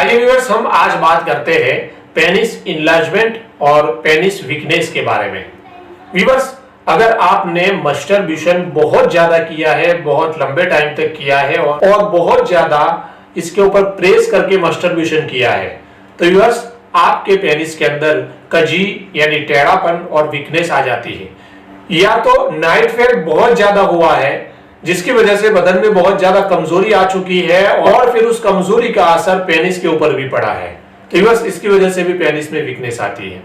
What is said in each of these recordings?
आइए व्यूअर्स, हम आज बात करते हैं पेनिस इनलार्जमेंट और पेनिस वीकनेस के बारे में। व्यूअर्स, अगर आपने मस्टरब्यूशन बहुत ज्यादा किया है, बहुत लंबे टाइम तक किया है और बहुत ज्यादा इसके ऊपर प्रेस करके मस्टरब्यूशन किया है, तो व्यूअर्स आपके पेनिस के अंदर कजी यानी टेढ़ापन और वीकनेस आ जाती है। या तो नाइट फेल बहुत ज्यादा हुआ है जिसकी वजह से बदन में बहुत ज्यादा कमजोरी आ चुकी है और फिर उस कमजोरी का असर पेनिस के ऊपर भी पड़ा है, तो बस इसकी वजह से भी पेनिस में वीकनेस आती है।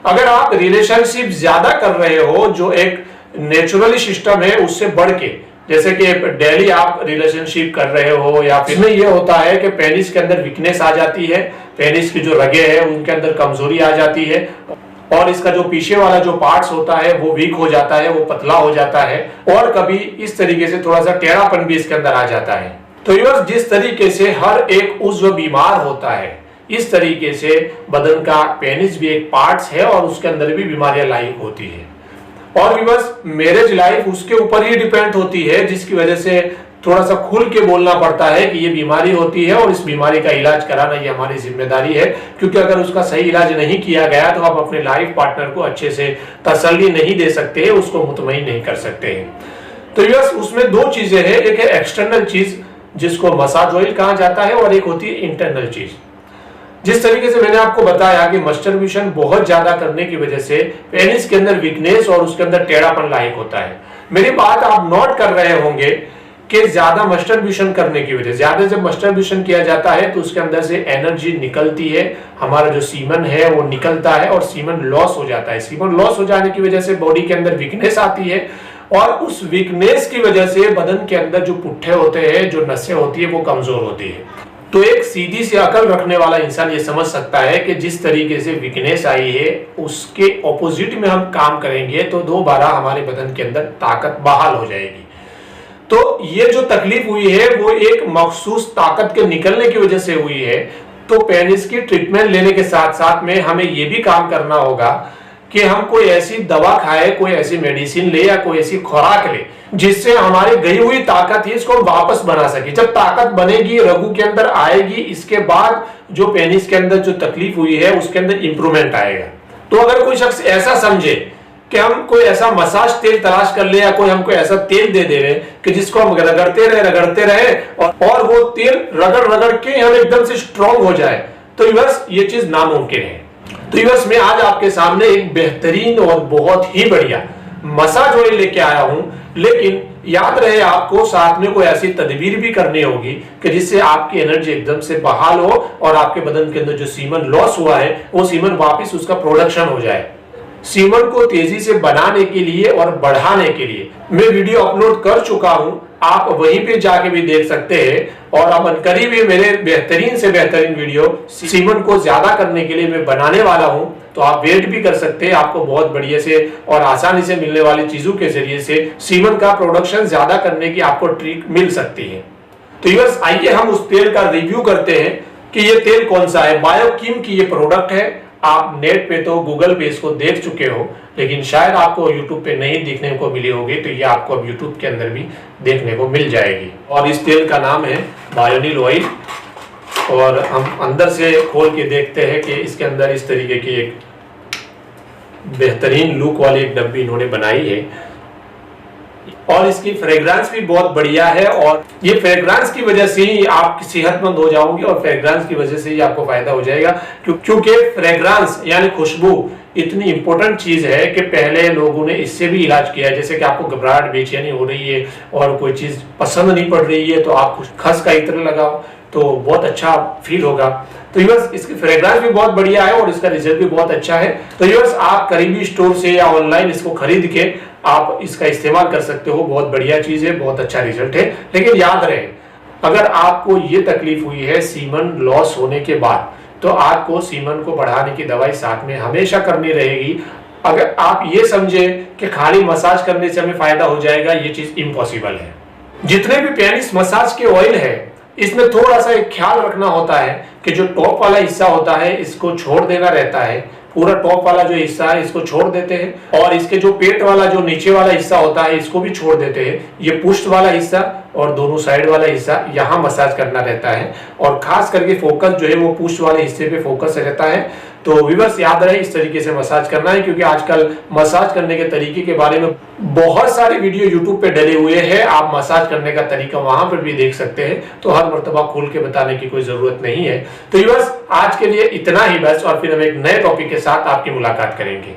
अगर आप रिलेशनशिप ज्यादा कर रहे हो, जो एक नेचुरली सिस्टम है उससे बढ़ के, जैसे कि डेली आप रिलेशनशिप कर रहे हो, या फिर में ये होता है कि पेनिस के अंदर वीकनेस आ जाती है, पेनिस की जो रगे हैं उनके अंदर कमजोरी आ जाती है और इसका जो पीछे वाला जो पार्ट्स होता है वो वीक हो जाता है, वो पतला हो जाता है और कभी इस तरीके से थोड़ा सा टेढ़ापन भी इसके अंदर आ जाता है। तो ये जिस तरीके से हर एक उज़्व बीमार होता है, इस तरीके से बदन का पेनिस भी एक पार्ट्स है और उसके अंदर भी बीमारियां लाइक होती है। और व्यूअर्स, मैरिज लाइफ उसके ऊपर ही डिपेंड होती है, जिसकी वजह से थोड़ा सा खुल के बोलना पड़ता है कि ये बीमारी होती है और इस बीमारी का इलाज कराना ये हमारी जिम्मेदारी है, क्योंकि अगर उसका सही इलाज नहीं किया गया तो आप अपने लाइफ पार्टनर को अच्छे से तसल्ली नहीं दे सकते हैं, उसको मुतमईन नहीं कर सकते हैं। तो यस, उसमें दो चीजें हैं, एक है एक्सटर्नल चीज जिसको मसाज ऑयल कहा जाता है और एक होती है इंटरनल चीज। जिस तरीके से मैंने आपको बताया कि मस्टरब्यूशन बहुत ज्यादा करने की वजह से पेनिस के अंदर वीकनेस और उसके अंदर टेढ़ापन लाइक होता है। मेरी बात आप नोट कर रहे होंगे कि ज्यादा मस्टरब्यूशन करने की वजह, ज्यादा जब मस्टरब्यूशन किया जाता है तो उसके अंदर से एनर्जी निकलती है, हमारा जो सीमन है वो निकलता है और सीमन लॉस हो जाता है। सीमन लॉस हो जाने की वजह से बॉडी के अंदर वीकनेस आती है और उस वीकनेस की वजह से बदन के अंदर जो पुट्ठे होते हैं, जो नसें होती है, वो कमजोर होती है। तो एक सीधी सी अकल रखने वाला इंसान ये समझ सकता है कि जिस तरीके से वीकनेस आई है उसके ऑपोजिट में हम काम करेंगे तो दोबारा हमारे बदन के अंदर ताकत बहाल हो जाएगी। तो ये जो तकलीफ हुई है वो एक मखसूस ताकत के निकलने की वजह से हुई है। तो पेनिस की ट्रीटमेंट लेने के साथ साथ में हमें ये भी काम करना होगा कि हम कोई ऐसी दवा खाए, कोई ऐसी मेडिसिन ले या कोई ऐसी खुराक ले जिससे हमारी गई हुई ताकत है इसको वापस बना सके। जब ताकत बनेगी, रगू के अंदर आएगी, इसके बाद जो पेनिस के अंदर जो तकलीफ हुई है उसके अंदर इंप्रूवमेंट आएगा। तो अगर कोई शख्स ऐसा समझे कि हम कोई ऐसा मसाज तेल तलाश कर ले या कोई हमको ऐसा तेल दे दे कि जिसको हम रगड़ते रहे और वो तेल रगड़ के हम एकदम से स्ट्रांग हो जाए, तो बस ये चीज नामुमकिन है। तो बस मैं आज आपके सामने एक बेहतरीन और बहुत ही बढ़िया मसाज ऑयल लेके आया हूं, लेकिन याद रहे आपको साथ में कोई ऐसी तदबीर भी करनी होगी कि जिससे आपकी एनर्जी एकदम से बहाल हो और आपके बदन के अंदर जो सीमन लॉस हुआ है वो सीमन वापस उसका प्रोडक्शन हो जाए। सीमन को तेजी से बनाने के लिए और बढ़ाने के लिए मैं वीडियो अपलोड कर चुका हूं, आप वहीं पे जाके भी देख सकते हैं। और अब करीब ही मेरे बेहतरीन से बेहतरीन वीडियो सीमन को ज्यादा करने के लिए मैं बनाने वाला हूं, तो आप वेट भी कर सकते हैं। आपको बहुत बढ़िया से और आसानी से मिलने वाली चीजों के जरिए से सीमन का प्रोडक्शन ज्यादा करने की आपको ट्रिक मिल सकती है। तो व्यूअर्स, आइए हम उस तेल का रिव्यू करते हैं कि ये तेल कौन सा है। बायोकीम की ये प्रोडक्ट है। आप नेट पे तो गूगल पे इसको देख चुके हो, लेकिन शायद आपको यूट्यूब पे नहीं देखने को मिली होगी, तो ये आपको अब यूट्यूब के अंदर भी देखने को मिल जाएगी। और इस तेल का नाम है बायोनिल ऑयल। और हम अंदर से खोल के देखते हैं कि इसके अंदर इस तरीके की एक बेहतरीन लुक वाली एक डब्बी इन्होंने बनाई है और इसकी फ्रेग्रेंस भी बहुत बढ़िया है। और ये फ्रेग्रेंस की वजह से ही आप सेहतमंद हो जाओगे और फ्रेग्रेंस की वजह से ही आपको फायदा हो जाएगा, क्योंकि फ्रेग्रेंस यानी खुशबू इतनी इंपॉर्टेंट चीज है कि पहले लोगों ने इससे भी इलाज किया है। जैसे कि आपको घबराहट, बेचैनी हो रही है और कोई चीज पसंद नहीं पड़ रही है, तो आप खस का इत्र लगाओ तो बहुत अच्छा फील होगा। तो यूर्स, इसकी फ्रेग्रेंस भी बहुत बढ़िया है और इसका रिजल्ट भी बहुत अच्छा है। तो यूर्स, आप करीबी स्टोर से या ऑनलाइन इसको खरीद के आप इसका इस्तेमाल कर सकते हो। बहुत बढ़िया चीज है, बहुत अच्छा रिजल्ट है। लेकिन याद रहे, अगर आपको ये तकलीफ हुई है सीमन लॉस होने के बाद, तो आपको सीमन को बढ़ाने की दवाई साथ में हमेशा करनी रहेगी। अगर आप ये समझे कि खाली मसाज करने से हमें फायदा हो जाएगा, ये चीज इम्पॉसिबल है। जितने भी पेनिस मसाज के ऑयल है, इसमें थोड़ा सा एक ख्याल रखना होता है कि जो टॉप वाला हिस्सा होता है इसको छोड़ देना रहता है। पूरा टॉप वाला जो हिस्सा है इसको छोड़ देते हैं और इसके जो पेट वाला जो नीचे वाला हिस्सा होता है इसको भी छोड़ देते हैं। ये पुष्ट वाला हिस्सा और दोनों साइड वाला हिस्सा यहाँ मसाज करना रहता है, और खास करके फोकस जो है वो पुश वाले हिस्से पे फोकस रहता है। तो व्यूअर्स याद रहे इस तरीके से मसाज करना है, क्योंकि आजकल मसाज करने के तरीके के बारे में बहुत सारे वीडियो यूट्यूब पे डले हुए हैं, आप मसाज करने का तरीका वहां पर भी देख सकते हैं, तो हर मर्तबा खोल के बताने की कोई जरूरत नहीं है। तो व्यूअर्स आज के लिए इतना ही बस, और फिर हम एक नए टॉपिक के साथ आपकी मुलाकात करेंगे।